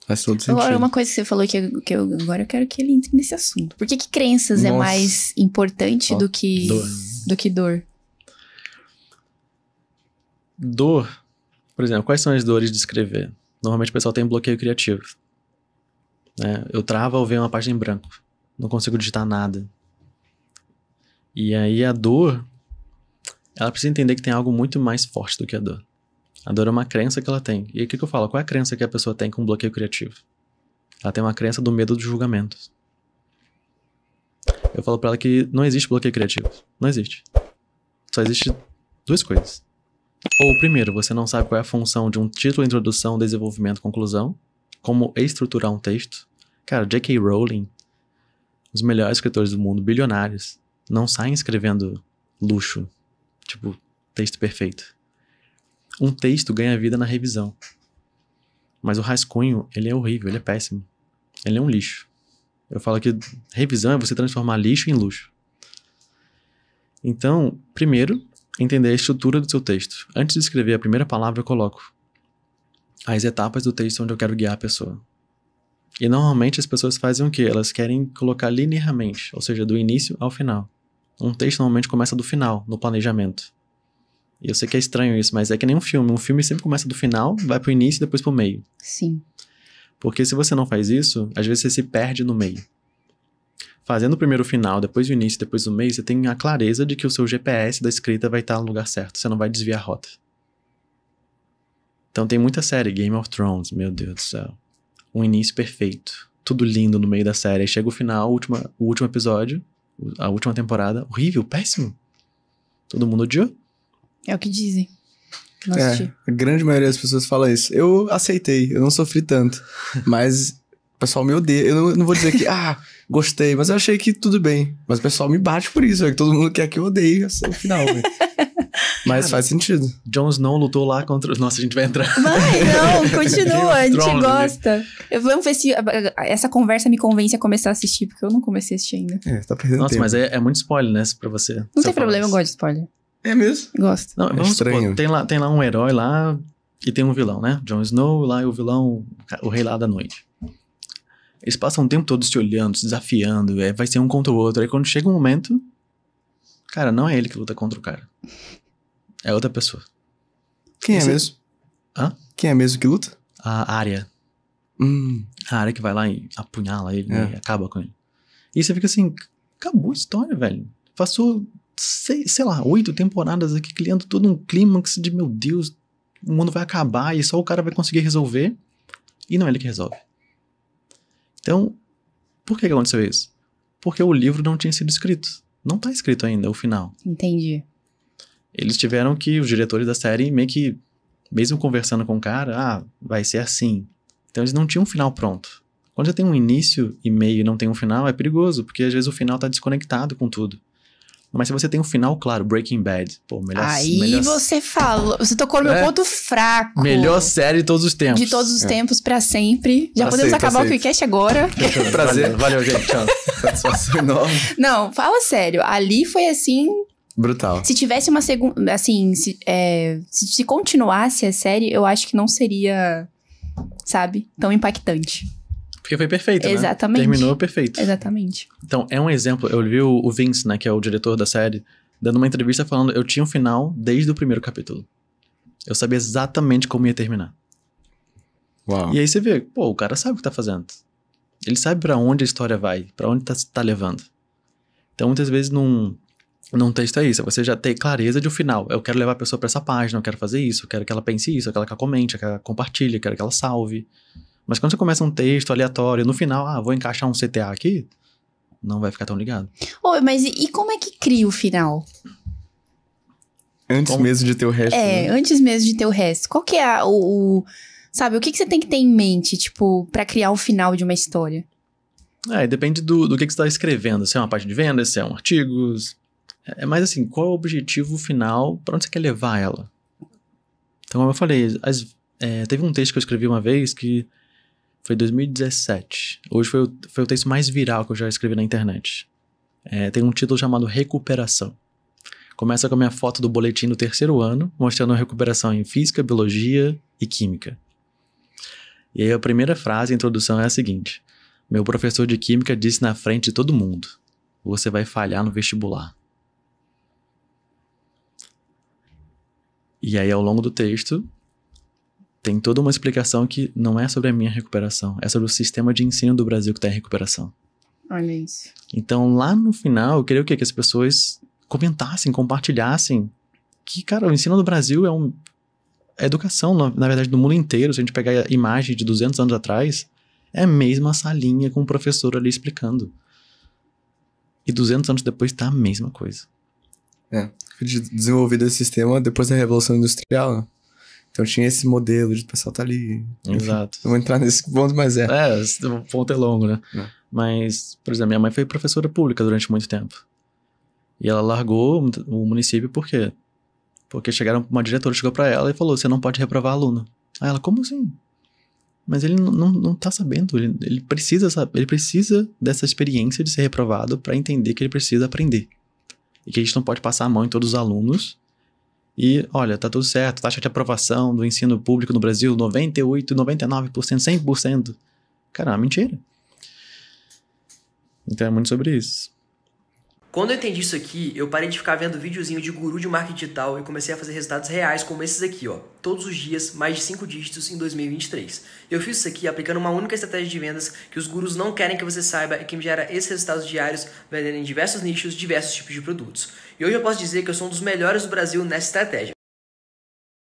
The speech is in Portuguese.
Faz todo sentido. Agora, uma coisa que você falou agora eu quero que ele entre nesse assunto. Por que crenças é mais importante do que dor? Dor, por exemplo, quais são as dores de escrever? Normalmente o pessoal tem bloqueio criativo. Né? Eu travo ao ver uma página em branco. Não consigo digitar nada. E aí a dor, ela precisa entender que tem algo muito mais forte do que a dor. A dor é uma crença que ela tem. E aí o que eu falo? Qual é a crença que a pessoa tem com bloqueio criativo? Ela tem uma crença do medo do julgamento. Eu falo pra ela que não existe bloqueio criativo. Não existe. Só existe duas coisas. Ou, primeiro, você não sabe qual é a função de um título, introdução, desenvolvimento, conclusão. Como estruturar um texto. Cara, J.K. Rowling, os melhores escritores do mundo, bilionários, não saem escrevendo luxo. Tipo, texto perfeito. Um texto ganha vida na revisão. Mas o rascunho, ele é horrível, ele é péssimo. Ele é um lixo. Eu falo que revisão é você transformar lixo em luxo. Então, primeiro, entender a estrutura do seu texto. Antes de escrever a primeira palavra, eu coloco as etapas do texto onde eu quero guiar a pessoa. E normalmente as pessoas fazem o quê? Elas querem colocar linearmente, ou seja, do início ao final. Um texto normalmente começa do final, no planejamento. E eu sei que é estranho isso, mas é que nem um filme. Um filme sempre começa do final, vai pro início e depois pro meio. Sim. Porque se você não faz isso, às vezes você se perde no meio. Fazendo primeiro o final, depois o início, depois o meio, você tem a clareza de que o seu GPS da escrita vai estar no lugar certo. Você não vai desviar a rota. Então tem muita série, Game of Thrones, meu Deus do céu. Um início perfeito. Tudo lindo no meio da série. Aí chega o final, o último episódio, a última temporada, horrível, péssimo. Todo mundo odiou. É o que dizem. Não assisti. A grande maioria das pessoas fala isso. Eu aceitei, eu não sofri tanto. Mas o pessoal me odeia. Eu não vou dizer que, gostei, mas eu achei que tudo bem. Mas o pessoal me bate por isso, que todo mundo quer que eu odeie o final, velho. Mas faz sentido. Jon Snow lutou lá contra... Nossa, a gente vai entrar... Não, continua, a gente Thrones, gosta. Vamos ver se essa conversa me convence a começar a assistir, porque eu não comecei a assistir ainda. Tá perdendo Nossa, tempo. mas é muito spoiler, né, pra você. Não tem problema, eu gosto de spoiler. É mesmo? Gosto. Não, vamos estranho. supor, tem lá um herói lá e tem um vilão, né? Jon Snow lá e o vilão, o rei lá da noite. Eles passam o tempo todo se olhando, se desafiando, vai ser um contra o outro. Aí quando chega um momento, cara, não é ele que luta contra o cara. É outra pessoa. Quem é mesmo? Hã? Quem é mesmo que luta? A Arya. A Arya que vai lá e apunhala ele, né, e acaba com ele. E você fica assim, acabou a história, velho. Passou, sei lá, 8 temporadas aqui criando todo um clímax de, meu Deus, o mundo vai acabar e só o cara vai conseguir resolver. E não é ele que resolve. Então, por que aconteceu isso? Porque o livro não tinha sido escrito. Não tá escrito ainda o final. Entendi. Eles tiveram que, os diretores da série, meio que, mesmo conversando com o cara, vai ser assim. Então eles não tinham um final pronto. Quando você tem um início e meio e não tem um final, é perigoso, porque às vezes o final tá desconectado com tudo. Mas se você tem um final, claro, Breaking Bad. Pô, melhor... você falou, você tocou no meu ponto fraco. Melhor série de todos os tempos. De todos os tempos, pra sempre. Já podemos acabar o QuickCast agora. Prazer. Valeu, gente. Tchau. Satisfação enorme. Não, fala sério. Ali foi assim... Brutal. Se tivesse uma segunda... Assim, se continuasse a série, eu acho que não seria, sabe, tão impactante. Porque foi perfeito, né? Exatamente. Terminou perfeito. Exatamente. Então, é um exemplo. Eu vi o Vince, né, que é o diretor da série, dando uma entrevista falando, eu tinha um final desde o primeiro capítulo. Eu sabia exatamente como ia terminar. Uau. E aí você vê, pô, o cara sabe o que tá fazendo. Ele sabe pra onde a história vai, pra onde tá levando. Então, muitas vezes, num texto é isso, você já tem clareza de um final. Eu quero levar a pessoa pra essa página, eu quero fazer isso, eu quero que ela pense isso, eu quero que ela comente, eu quero que ela compartilhe, eu quero que ela salve. Mas quando você começa um texto aleatório, no final, vou encaixar um CTA aqui, não vai ficar tão ligado. Mas e como é que cria o final? Antes mesmo de ter o resto. Antes mesmo de ter o resto. Qual que é sabe, o que você tem que ter em mente, tipo, pra criar o final de uma história? Depende do que você tá escrevendo. Se é uma página de vendas, se é um artigo. É mais assim, qual é o objetivo final, pra onde você quer levar ela? Então, como eu falei, teve um texto que eu escrevi uma vez que Foi 2017. Hoje foi o texto mais viral que eu já escrevi na internet. Tem um título chamado Recuperação. Começa com a minha foto do boletim do 3º ano, mostrando a recuperação em Física, Biologia e Química. E aí a primeira frase, a introdução é a seguinte: meu professor de Química disse na frente de todo mundo, você vai falhar no vestibular. E aí ao longo do texto, tem toda uma explicação que não é sobre a minha recuperação, é sobre o sistema de ensino do Brasil que está em recuperação. Olha isso. Então lá no final, eu queria o quê? Que as pessoas comentassem, compartilhassem que, cara, o ensino do Brasil é educação, na verdade, do mundo inteiro. Se a gente pegar a imagem de 200 anos atrás, é a mesma salinha com o professor ali explicando. E 200 anos depois tá a mesma coisa. Foi desenvolvido esse sistema depois da Revolução Industrial, né? Então tinha esse modelo de o pessoal tá ali. Exato. Não vou entrar nesse ponto, mas o ponto é longo, né? Mas, por exemplo, minha mãe foi professora pública durante muito tempo. E ela largou o município por quê? Porque uma diretora chegou pra ela e falou, você não pode reprovar aluno. Aí ela, como assim? Mas ele não tá sabendo, ele precisa saber, ele precisa dessa experiência de ser reprovado pra entender que ele precisa aprender. E que a gente não pode passar a mão em todos os alunos. E, olha, tá tudo certo, taxa de aprovação do ensino público no Brasil, 98%, 99%, 100%. Cara, é uma mentira. Então é muito sobre isso. Quando eu entendi isso aqui, eu parei de ficar vendo videozinho de guru de marketing digital e comecei a fazer resultados reais como esses aqui, ó. Todos os dias, mais de 5 dígitos em 2023. Eu fiz isso aqui aplicando uma única estratégia de vendas que os gurus não querem que você saiba e que me gera esses resultados diários vendendo em diversos nichos, diversos tipos de produtos. E hoje eu posso dizer que eu sou um dos melhores do Brasil nessa estratégia.